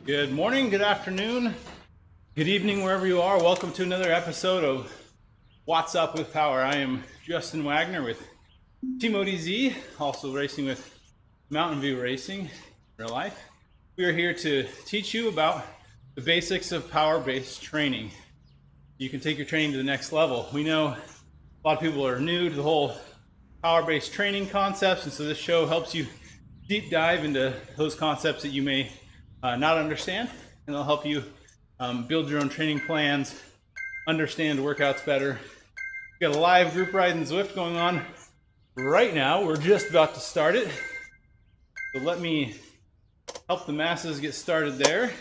Good morning, good afternoon, good evening, wherever you are. Welcome to another episode of What's Up with Power. I am Justin Wagner with Team ODZ, also racing with Mountain View Racing in real life. We are here to teach you about the basics of power-based training. You can take your training to the next level. We know a lot of people are new to the whole power-based training concepts, and so this show helps you deep dive into those concepts that you may not understand, and it'll help you build your own training plans, understand workouts better. We've got a live group ride in Zwift going on right now. We're just about to start it. So let me help the masses get started there.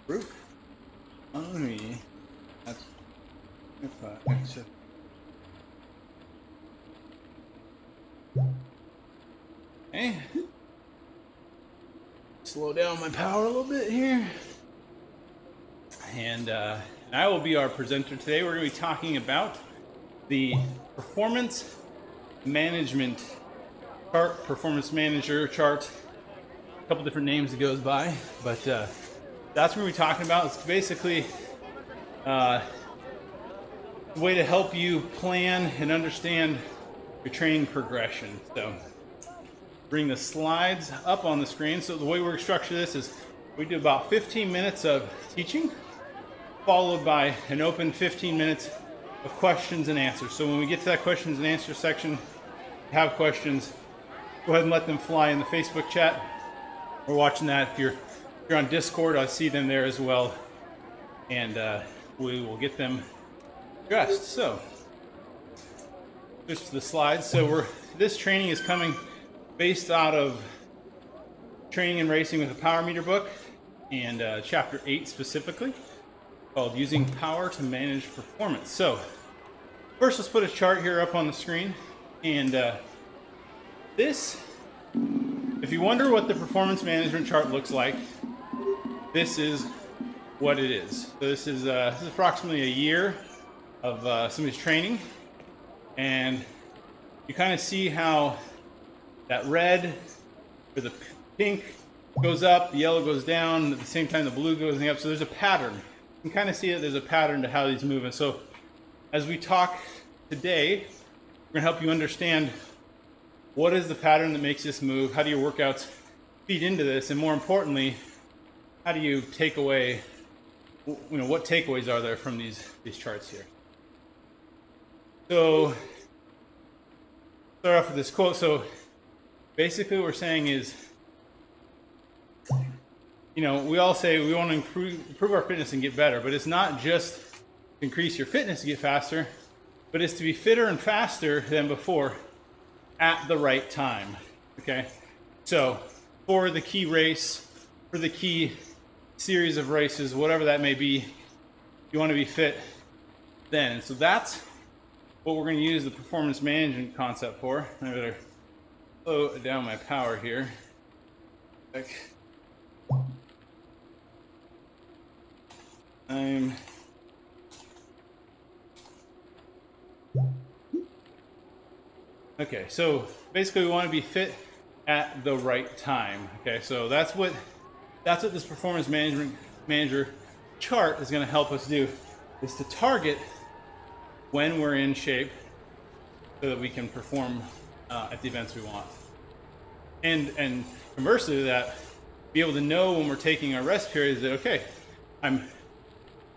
Group on me. That's okay. Slow down my power a little bit here. And I will be our presenter today. We're going to be talking about the performance management chart, performance manager chart. A couple different names it goes by, but that's what we're talking about. It's basically a way to help you plan and understand your training progression. So bring the slides up on the screen. So the way we're structured this is we do about 15 minutes of teaching, followed by an open 15 minutes of questions and answers. So when we get to that questions and answers section, have questions, go ahead and let them fly in the Facebook chat. We're watching that. If you're on Discord, I see them there as well. And we will get them addressed. So just the slides. So this training is coming based out of Training and Racing with a Power Meter book, and chapter 8 specifically, called Using Power to Manage Performance. So first, let's put a chart here up on the screen. And this, if you wonder what the performance management chart looks like, this is what it is. So this is approximately a year of somebody's training, and you kind of see how that red or the pink goes up, the yellow goes down, at the same time the blue goes up. So there's a pattern. You can kind of see that there's a pattern to how these move. And so as we talk today, we're going to help you understand what is the pattern that makes this move, how do your workouts feed into this, and more importantly, how do you take away, what takeaways are there from these charts here. So start off with this quote. So basically what we're saying is, we all say we want to improve our fitness and get better, but it's not just to increase your fitness to get faster, but it's to be fitter and faster than before at the right time, okay? So for the key race, for the key series of races, whatever that may be, you want to be fit then. And so that's what we're going to use the performance management concept for. I better slow down my power here. Okay, so basically we want to be fit at the right time. Okay, so that's what this performance management manager chart is going to help us do, is to target when we're in shape so that we can perform at the events we want. And conversely to that, be able to know when we're taking our rest periods that, okay, I'm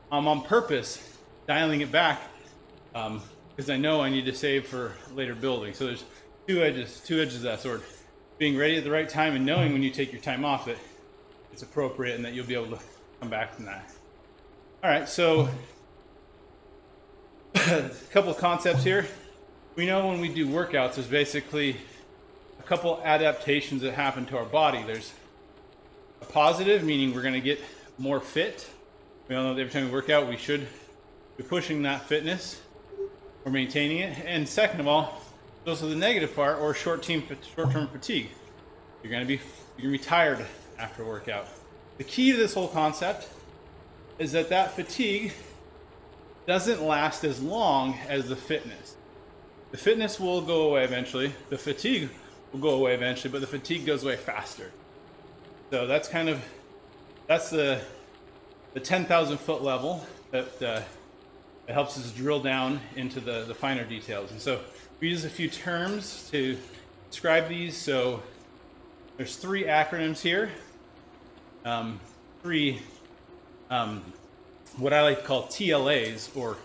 on purpose dialing it back because I know I need to save for later building. So there's two edges of that sword. Being ready at the right time and knowing when you take your time off that it's appropriate and that you'll be able to come back from that. All right, so a couple of concepts here. We know when we do workouts, there's basically a couple adaptations that happen to our body. There's a positive, meaning we're going to get more fit. We all know that every time we work out, we should be pushing that fitness or maintaining it. And second of all, there's also the negative part, or short-term fatigue. You're going to be tired after a workout. The key to this whole concept is that fatigue doesn't last as long as the fitness. The fitness will go away eventually. The fatigue will go away eventually, but the fatigue goes away faster. So that's kind of, that's the 10,000 foot level that it helps us drill down into the finer details. And so we use a few terms to describe these. So there's 3 acronyms here. 3 what I like to call TLAs, or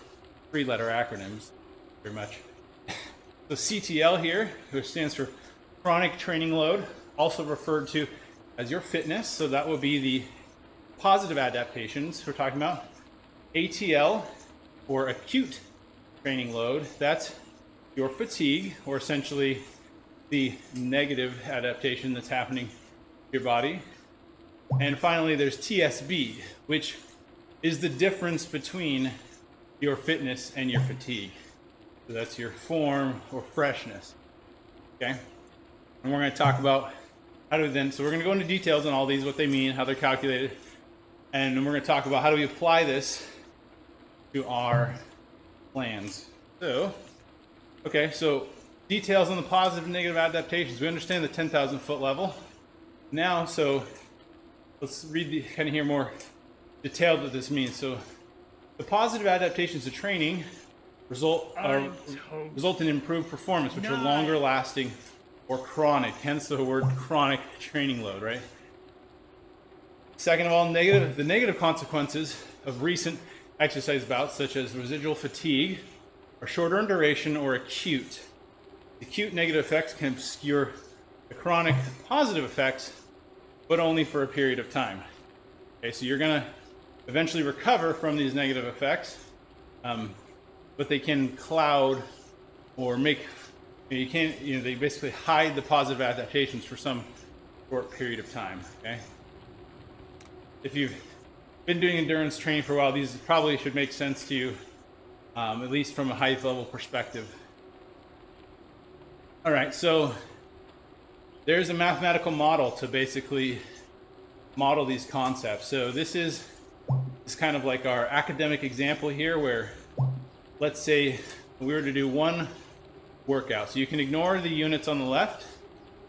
3-letter acronyms, very much. So CTL here, which stands for chronic training load, also referred to as your fitness. So that will be the positive adaptations we're talking about. ATL, or acute training load, that's your fatigue, or essentially the negative adaptation that's happening to your body. And finally, there's TSB, which is the difference between your fitness and your fatigue. So that's your form or freshness, okay? And we're gonna talk about how do we then, so we're gonna go into details on all these, what they mean, how they're calculated, and then we're gonna talk about how do we apply this to our plans. So, okay, so details on the positive and negative adaptations. We understand the 10,000 foot level. Now, so let's read the, kind of hear more detailed what this means. So the positive adaptations to training result in improved performance, which are longer lasting or chronic, hence the word chronic training load, right? Second of all, the negative consequences of recent exercise bouts, such as residual fatigue, are shorter in duration or acute. The acute negative effects can obscure the chronic positive effects, but only for a period of time. Okay, so you're gonna eventually recover from these negative effects, but they can cloud or make, you can't, you know, they basically hide the positive adaptations for some short period of time, okay? If you've been doing endurance training for a while, these probably should make sense to you, at least from a height level perspective. All right, so there's a mathematical model to basically model these concepts. So this is kind of like our academic example here, where let's say we were to do one workout. So you can ignore the units on the left.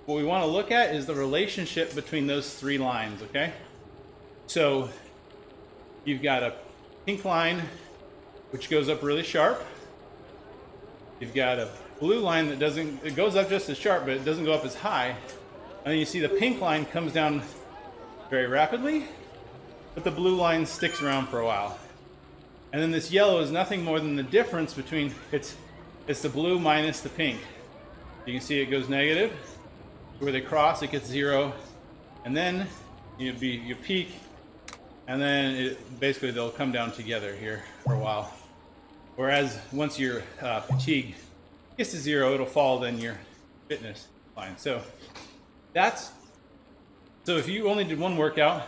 What we want to look at is the relationship between those 3 lines, okay? So you've got a pink line, which goes up really sharp. You've got a blue line that doesn't, it goes up just as sharp, but it doesn't go up as high. And then you see the pink line comes down very rapidly, but the blue line sticks around for a while. And then this yellow is nothing more than the difference between, it's the blue minus the pink. You can see it goes negative. Where they cross, it gets 0. And then you peak, and then basically they'll come down together here for a while. Whereas once your fatigue gets to 0, it'll fall then your fitness line. So if you only did one workout,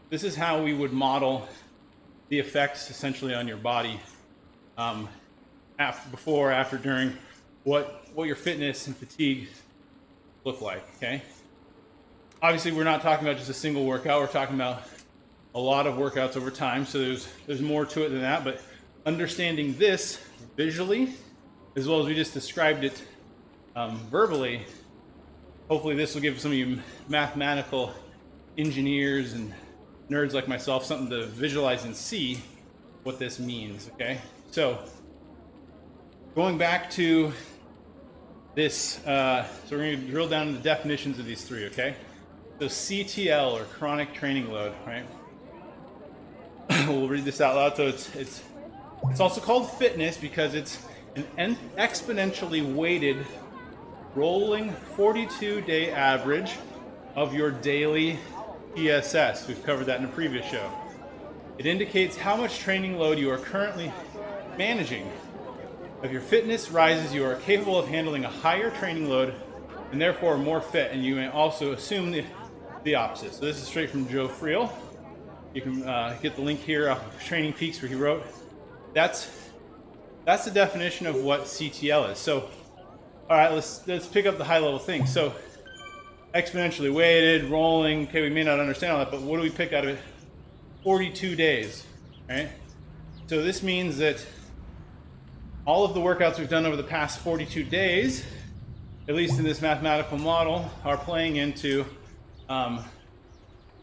this is how we would model the effects essentially on your body, before, after, during, what your fitness and fatigue look like, okay? Obviously, we're not talking about just a single workout. We're talking about a lot of workouts over time, so there's more to it than that, but understanding this visually, as well as we just described it verbally, hopefully this will give some of you mathematical engineers and nerds like myself something to visualize and see what this means, okay? So going back to this, so we're going to drill down into the definitions of these 3, okay? So CTL, or chronic training load, right? We'll read this out loud. So it's also called fitness because it's an exponentially weighted rolling 42-day average of your daily PSS. We've covered that in a previous show. It indicates how much training load you are currently managing. If your fitness rises, you are capable of handling a higher training load and therefore more fit, and you may also assume the opposite. So this is straight from Joe Friel. You can get the link here off of Training Peaks where he wrote. That's the definition of what CTL is. So, all right, let's pick up the high level thing. So exponentially weighted, rolling, okay, we may not understand all that, but what do we pick out of it? 42 days, right? So this means that all of the workouts we've done over the past 42 days, at least in this mathematical model, are playing into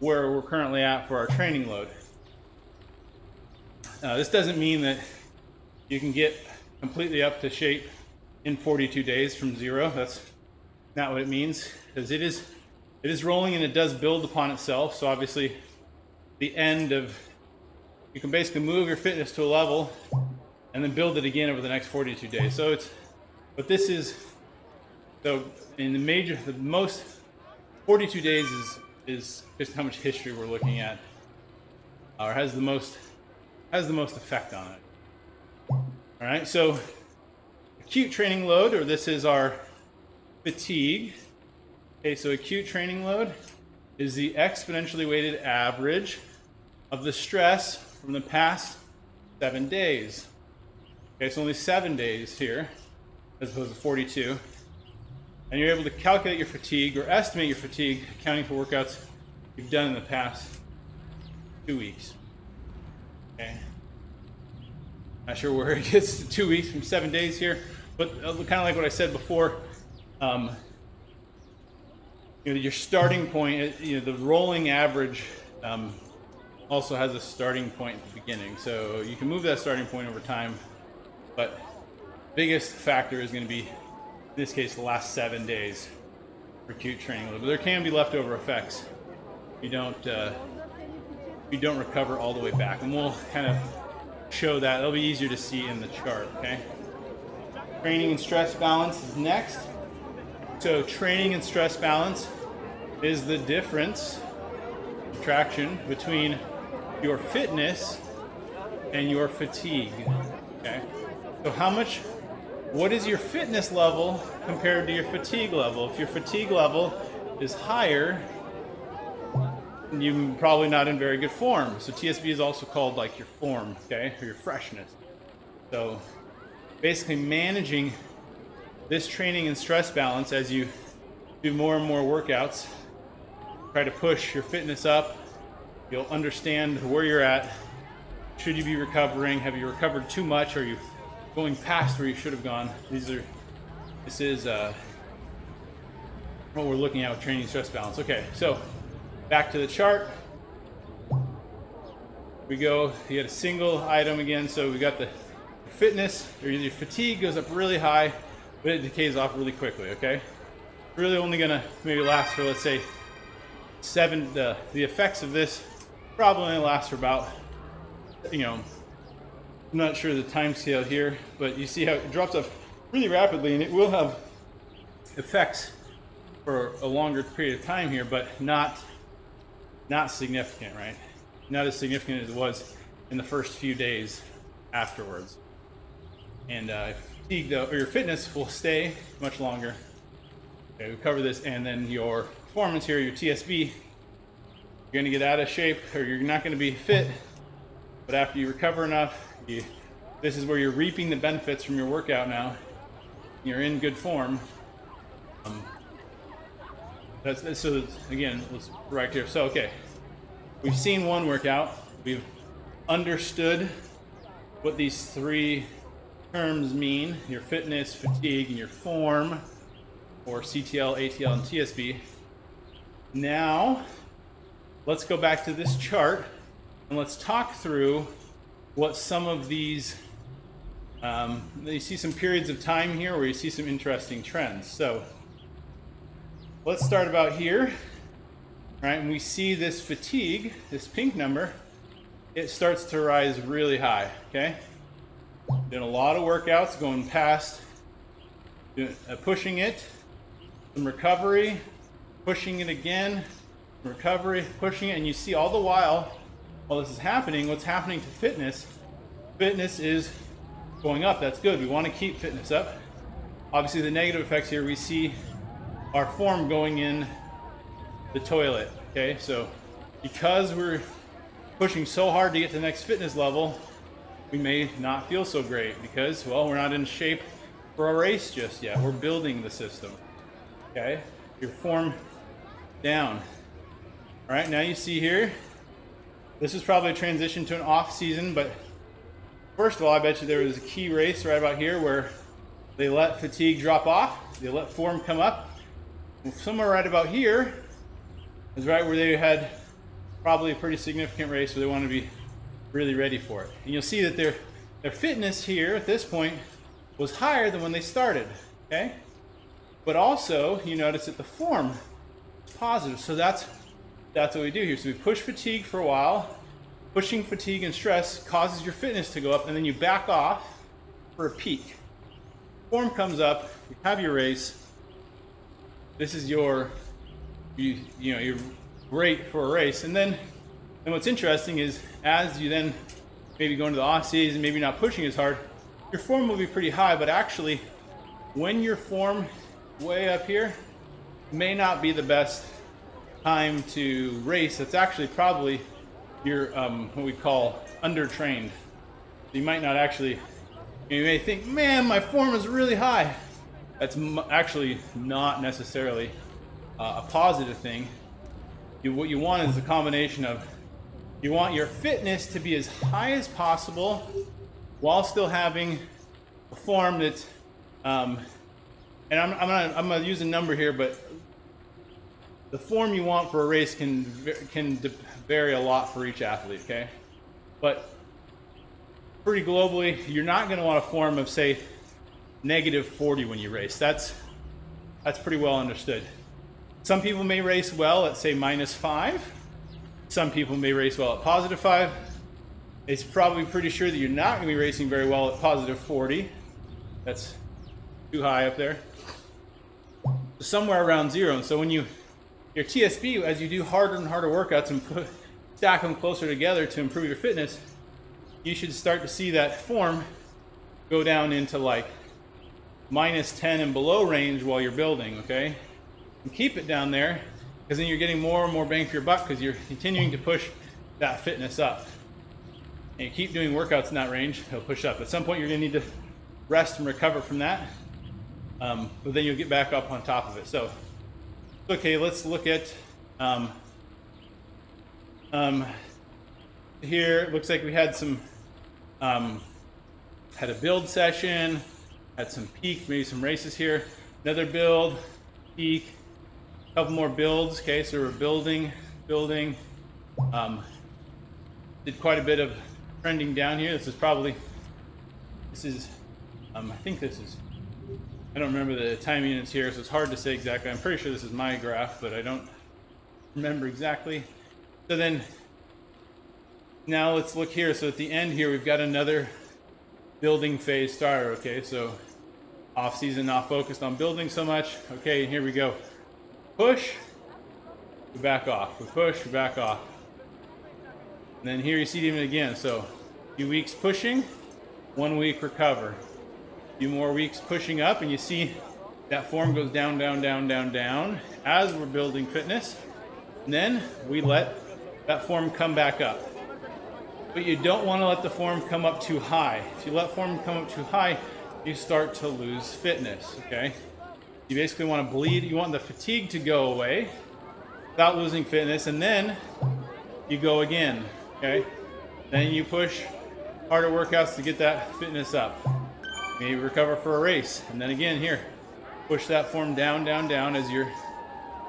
where we're currently at for our training load. This doesn't mean that you can get completely up to shape in 42 days from zero. That's not what it means, because it is rolling and it does build upon itself. So obviously the end of, you can basically move your fitness to a level and then build it again over the next 42 days. So it's, but this is, so in the most 42 days is just how much history we're looking at, or has the most effect on it. All right, so acute training load, or this is our fatigue. Okay, so acute training load is the exponentially weighted average of the stress from the past 7 days. Okay, so only 7 days here, as opposed to 42. And you're able to calculate your fatigue or estimate your fatigue, accounting for workouts you've done in the past 2 weeks. Okay. Not sure where it gets to 2 weeks from 7 days here, but kind of like what I said before, you know, your starting point, you know, the rolling average also has a starting point at the beginning. So you can move that starting point over time, but biggest factor is going to be, in this case, the last 7 days for acute training load. But there can be leftover effects. You don't recover all the way back, and we'll kind of show that. It'll be easier to see in the chart. Okay. Training and stress balance is next. So training and stress balance is the difference, subtraction, between your fitness and your fatigue. Okay. So what is your fitness level compared to your fatigue level? If your fatigue level is higher, you're probably not in very good form. So TSB is also called like your form, okay, or your freshness. So basically managing this training and stress balance as you do more and more workouts, try to push your fitness up. You'll understand where you're at. Should you be recovering? Have you recovered too much? Are you going past where you should have gone? This is what we're looking at with training and stress balance. Okay, so back to the chart. We go, you get a single item again. So we got the fitness, or your fatigue goes up really high, but it decays off really quickly, okay? Really only gonna maybe last for, let's say, the effects of this probably only last for about, you know, I'm not sure the time scale here, but you see how it drops off really rapidly, and it will have effects for a longer period of time here, but not significant, right? Not as significant as it was in the first few days afterwards. And fatigue, though, or your fitness will stay much longer. Okay, we cover this, and then your performance here, your TSB, you're going to get out of shape, or you're not going to be fit. But after you recover enough, this is where you're reaping the benefits from your workout now. You're in good form. So again, let's right here. So okay, we've seen one workout. We've understood what these three terms mean: your fitness, fatigue, and your form, or CTL, ATL, and TSB. Now, let's go back to this chart and let's talk through what some of these, you see some periods of time here where you see some interesting trends. So let's start about here, right? And we see this fatigue, this pink number, it starts to rise really high, okay? Doing a lot of workouts, going past, pushing it, some recovery, pushing it again, recovery, pushing it, and you see all the while this is happening, what's happening to fitness? Fitness is going up. That's good. We want to keep fitness up. Obviously, the negative effects here, we see our form going in the toilet, okay? So because we're pushing so hard to get to the next fitness level, we may not feel so great because, well, we're not in shape for a race just yet. We're building the system, okay? Your form down. All right, now you see here, this is probably a transition to an off season, but first of all, I bet you there was a key race right about here where they let fatigue drop off, they let form come up. And somewhere right about here is right where they had probably a pretty significant race, so they want to be really ready for it. And you'll see that their fitness here at this point was higher than when they started, okay? But also, you notice that the form is positive, so that's what we do here. So we push fatigue for a while. Pushing fatigue and stress causes your fitness to go up, and then you back off for a peak. Form comes up, you have your race. This is your, you know, you're great for a race. And what's interesting is as you then maybe go into the off season, maybe not pushing as hard, your form will be pretty high, but actually when your form way up here may not be the best time to race. That's actually probably your what we call undertrained. You might not actually, you may think, man, my form is really high. That's actually not necessarily a positive thing. What you want is a combination of, you want your fitness to be as high as possible while still having a form that's, and I'm gonna use a number here, but the form you want for a race can vary a lot for each athlete, okay? But pretty globally, you're not gonna want a form of, say, -40 when you race. That's pretty well understood. Some people may race well at, say, -5. Some people may race well at +5. It's probably pretty sure that you're not gonna be racing very well at +40. That's too high up there. Somewhere around 0. And so when your TSB, as you do harder and harder workouts and stack them closer together to improve your fitness, you should start to see that form go down into like -10 and below range while you're building, okay? And keep it down there, because then you're getting more and more bang for your buck because you're continuing to push that fitness up. And you keep doing workouts in that range, it'll push up. At some point you're gonna need to rest and recover from that, but then you'll get back up on top of it. So, okay, let's look at, here it looks like we had some, had a build session, had some peak, maybe some races here, another build, peak, a couple more builds, okay, so we're building, did quite a bit of trending down here. This is, I think this is, I don't remember the time units here, so it's hard to say exactly. I'm pretty sure this is my graph, but I don't remember exactly. So then, now let's look here. So at the end here, we've got another building phase starter, okay? So off season, not focused on building so much. Okay, and here we go. Push, we back off. We push, we back off. And then here you see it even again. So a few weeks pushing, 1 week recover. A few more weeks pushing up, and you see that form goes down, down, down, down, down as we're building fitness. And then we let that form come back up. But you don't want to let the form come up too high. If you let form come up too high, you start to lose fitness, okay? You basically want to bleed, you want the fatigue to go away without losing fitness, and then you go again, okay? Then you push harder workouts to get that fitness up. Maybe recover for a race, and then again here, push that form down, down, down as you're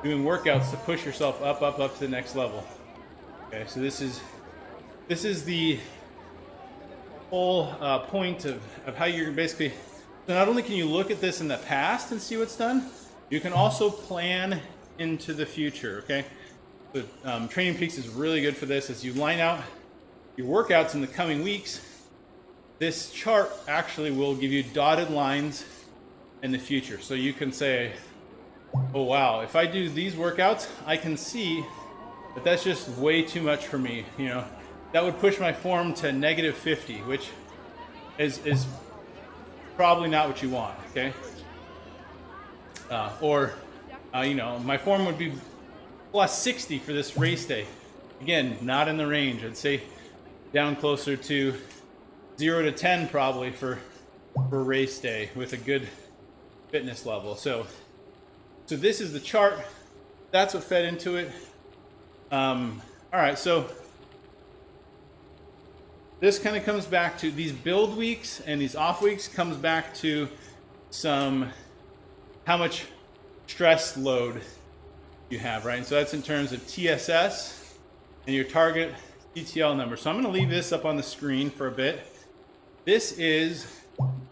doing workouts to push yourself up, up, up to the next level. Okay, so this is the whole point of how you're basically, so not only can you look at this in the past and see what's done, you can also plan into the future, okay? So Training Peaks is really good for this. As you line out your workouts in the coming weeks, this chart actually will give you dotted lines in the future. So you can say, oh wow, if I do these workouts, I can see that that's just way too much for me, you know? That would push my form to -50, which is probably not what you want, okay? You know, my form would be +60 for this race day. Again, not in the range. I'd say down closer to 0 to 10 probably for race day with a good fitness level. So this is the chart. That's what fed into it. All right, so this kind of comes back to these build weeks and these off weeks comes back to how much stress load you have, right? And so that's in terms of TSS and your target CTL number. So I'm going to leave this up on the screen for a bit. This is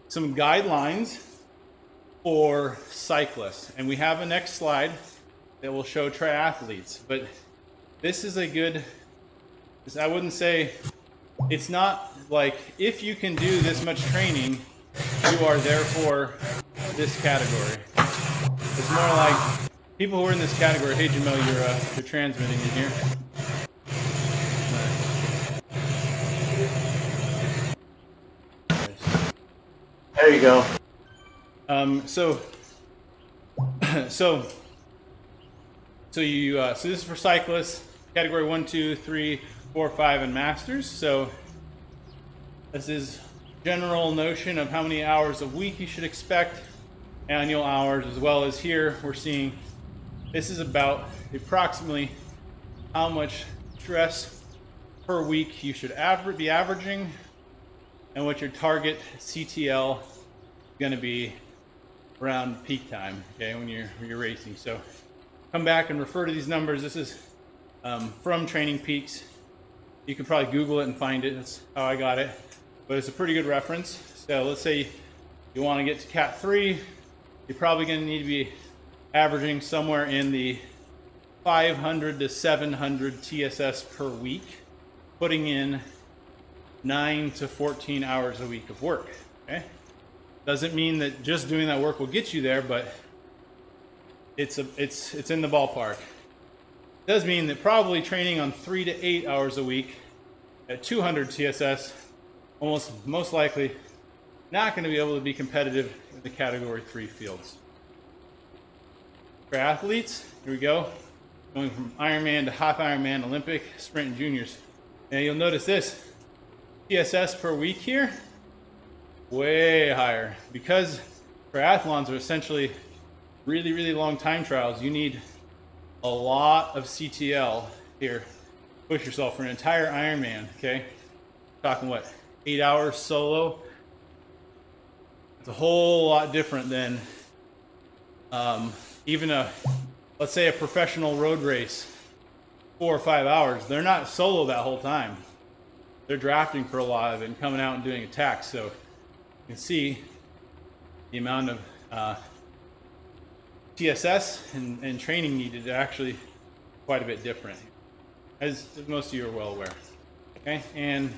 some guidelines for cyclists, and we have a next slide that will show triathletes, but this is a good, I wouldn't say, it's not like if you can do this much training, you are therefore this category. It's more like people who are in this category. Hey Jamel, you're transmitting in here. There you go. So this is for cyclists, category 1, 2, 3, 4, 5, and masters. So this is general notion of how many hours a week you should expect, annual hours, as well as here we're seeing this is about approximately how much stress per week you should be averaging, and what your target CTL is going to be around peak time, okay, when you're racing. So come back and refer to these numbers. This is from Training Peaks. You can probably Google it and find it. That's how I got it, but it's a pretty good reference. So let's say you want to get to Cat 3, you're probably going to need to be averaging somewhere in the 500 to 700 TSS per week, putting in 9 to 14 hours a week of work. Okay, doesn't mean that just doing that work will get you there, but it's in the ballpark. It does mean that probably training on 3 to 8 hours a week at 200 TSS, most likely not going to be able to be competitive in the category 3 fields. For athletes, here we go, going from Ironman to half Ironman, Olympic, sprint, and juniors. And you'll notice this TSS per week here, way higher, because triathlons are essentially really, really long time trials. You need a lot of CTL here. Push yourself for an entire Ironman, okay? Talking what, 8 hours solo? It's a whole lot different than even let's say a professional road race, 4 or 5 hours. They're not solo that whole time. They're drafting for a lot of it and coming out and doing attacks. So you can see the amount of TSS and training needed are actually quite a bit different, as most of you are well aware. Okay, and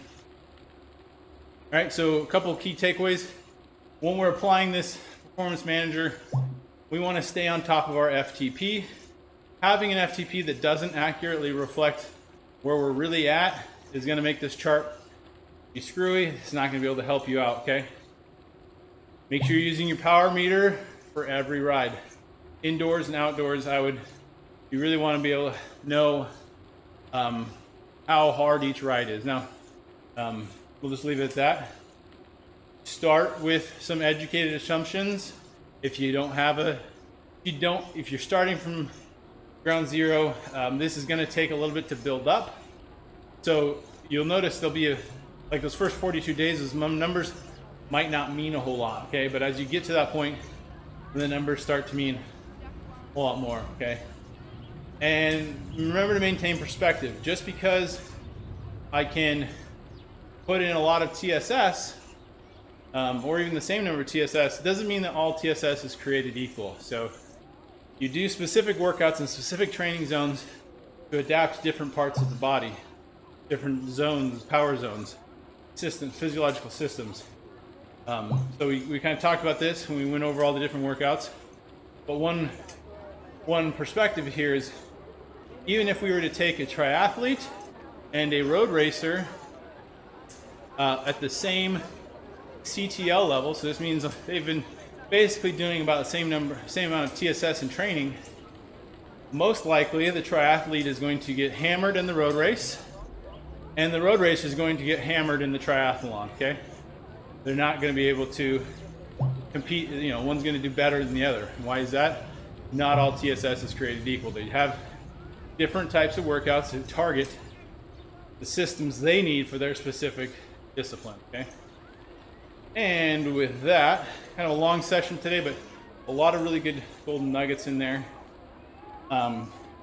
all right, so a couple of key takeaways. When we're applying this performance manager, we want to stay on top of our FTP. Having an FTP that doesn't accurately reflect where we're really at is going to make this chart be screwy. It's not going to be able to help you out, okay? Make sure you're using your power meter for every ride. Indoors and outdoors, you really want to be able to know how hard each ride is. Now, we'll just leave it at that. Start with some educated assumptions. If you're starting from ground zero, this is going to take a little bit to build up. So you'll notice there'll be like those first 42 days, those numbers might not mean a whole lot, okay? But as you get to that point, the numbers start to mean a lot more, okay? And remember to maintain perspective. Just because I can put in a lot of TSS, or even the same number of TSS, doesn't mean that all TSS is created equal. So you do specific workouts in specific training zones to adapt to different parts of the body, different zones, power zones, systems, physiological systems. So we kind of talked about this when we went over all the different workouts. But one perspective here is, even if we were to take a triathlete and a road racer at the same CTL level, so this means they've been basically doing about the same amount of TSS in training, most likely the triathlete is going to get hammered in the road race, and the road race is going to get hammered in the triathlon, okay? They're not going to be able to compete, one's going to do better than the other. Why is that? Not all TSS is created equal. They have different types of workouts that target the systems they need for their specific discipline, okay? And with that, kind of a long session today, but a lot of really good golden nuggets in there.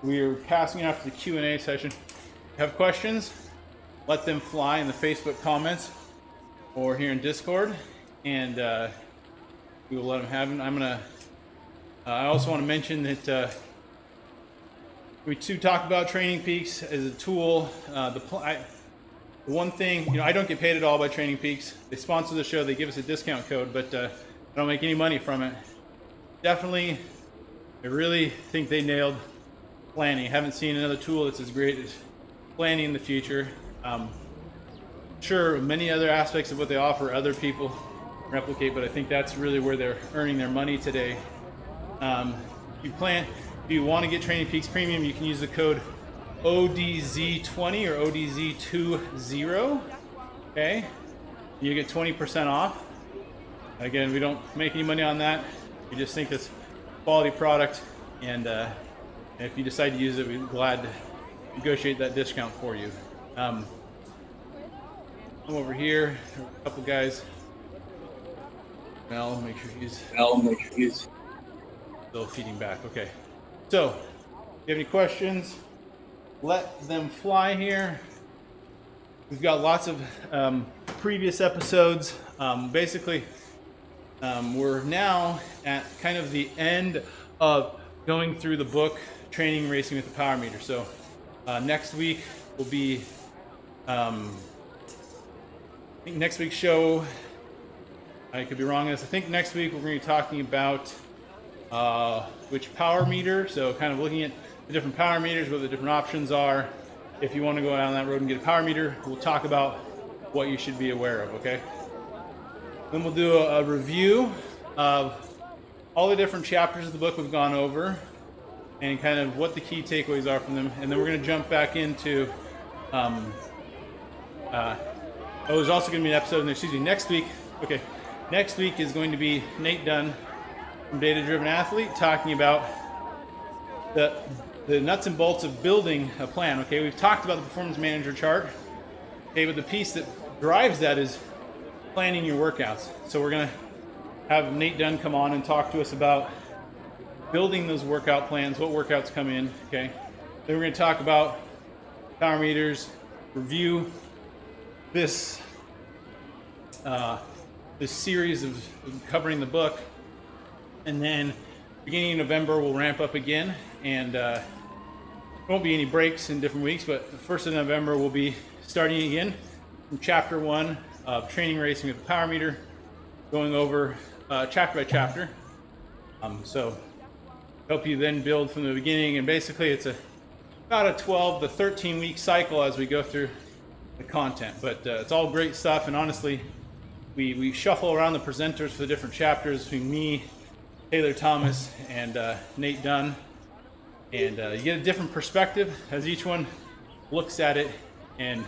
We are passing it off to the Q&A session. have questions, let them fly in the Facebook comments or here in Discord, and we will let them have them. I also want to mention that we too talk about Training Peaks as a tool. The one thing, I don't get paid at all by Training Peaks. They sponsor the show, they give us a discount code, but I don't make any money from it. Definitely, I really think they nailed planning. I haven't seen another tool that's as great as planning in the future. Sure, many other aspects of what they offer other people replicate, but I think that's really where they're earning their money today. If you want to get Training Peaks Premium, you can use the code ODZ20 or ODZ20. Okay, you get 20% off. Again, we don't make any money on that. We just think it's a quality product, and if you decide to use it, we're glad to negotiate that discount for you. I'm over here, a couple guys. Mel, make sure he's still feeding back. Okay. So, if you have any questions, let them fly here. We've got lots of previous episodes. Basically, we're now at kind of the end of going through the book, Training and Racing with the Power Meter. So, next week will be, I think next week's show, I could be wrong on this. I think next week we're going to be talking about which power meter, so kind of looking at the different power meters, what the different options are. If you want to go down that road and get a power meter, we'll talk about what you should be aware of, okay? Then we'll do a review of all the different chapters of the book we've gone over and kind of what the key takeaways are from them. And then we're going to jump back into, there's also going to be an episode, next week. Okay, next week is going to be Nate Dunn from Data Driven Athlete talking about the nuts and bolts of building a plan. Okay, we've talked about the performance manager chart. Okay, but the piece that drives that is planning your workouts. So we're gonna have Nate Dunn come on and talk to us about building those workout plans, what workouts come in. Okay, then we're gonna talk about power meters, review this this series of covering the book, and then beginning of November we'll ramp up again, and there won't be any breaks in different weeks, but the 1st of November we'll be starting again from chapter 1 of Training Racing with the Power Meter, going over chapter by chapter. So help you then build from the beginning, and basically it's about a 12 to 13 week cycle as we go through the content, but it's all great stuff. And honestly, we shuffle around the presenters for the different chapters between me, Taylor Thomas, and Nate Dunn, and you get a different perspective as each one looks at it in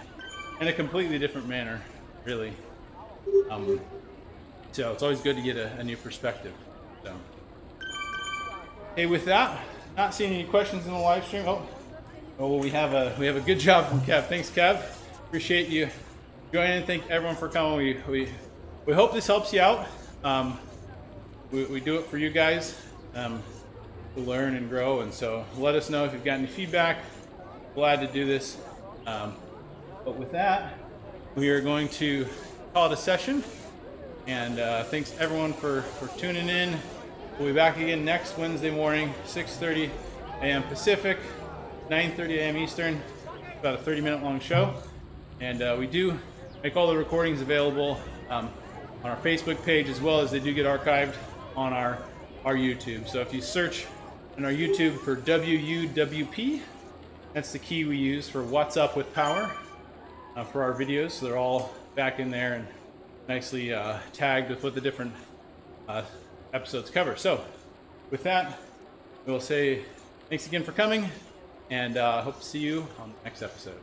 a completely different manner, really. So it's always good to get a new perspective. So, hey, with that, not seeing any questions in the live stream. Oh, we have a good job from Kev. Thanks, Kev. Appreciate you joining. Thank everyone for coming. We hope this helps you out. We do it for you guys to learn and grow, and so let us know if you've got any feedback. Glad to do this. But with that, we are going to call it a session, and thanks everyone for tuning in. We'll be back again next Wednesday morning, 6:30 a.m. Pacific, 9:30 a.m. Eastern. About a 30-minute long show, and we do make all the recordings available on our Facebook page, as well as they do get archived on our YouTube. So if you search on our YouTube for WUWP, that's the key we use for What's Up with Power for our videos. So they're all back in there and nicely tagged with what the different episodes cover. So with that, we'll say thanks again for coming, and hope to see you on the next episode.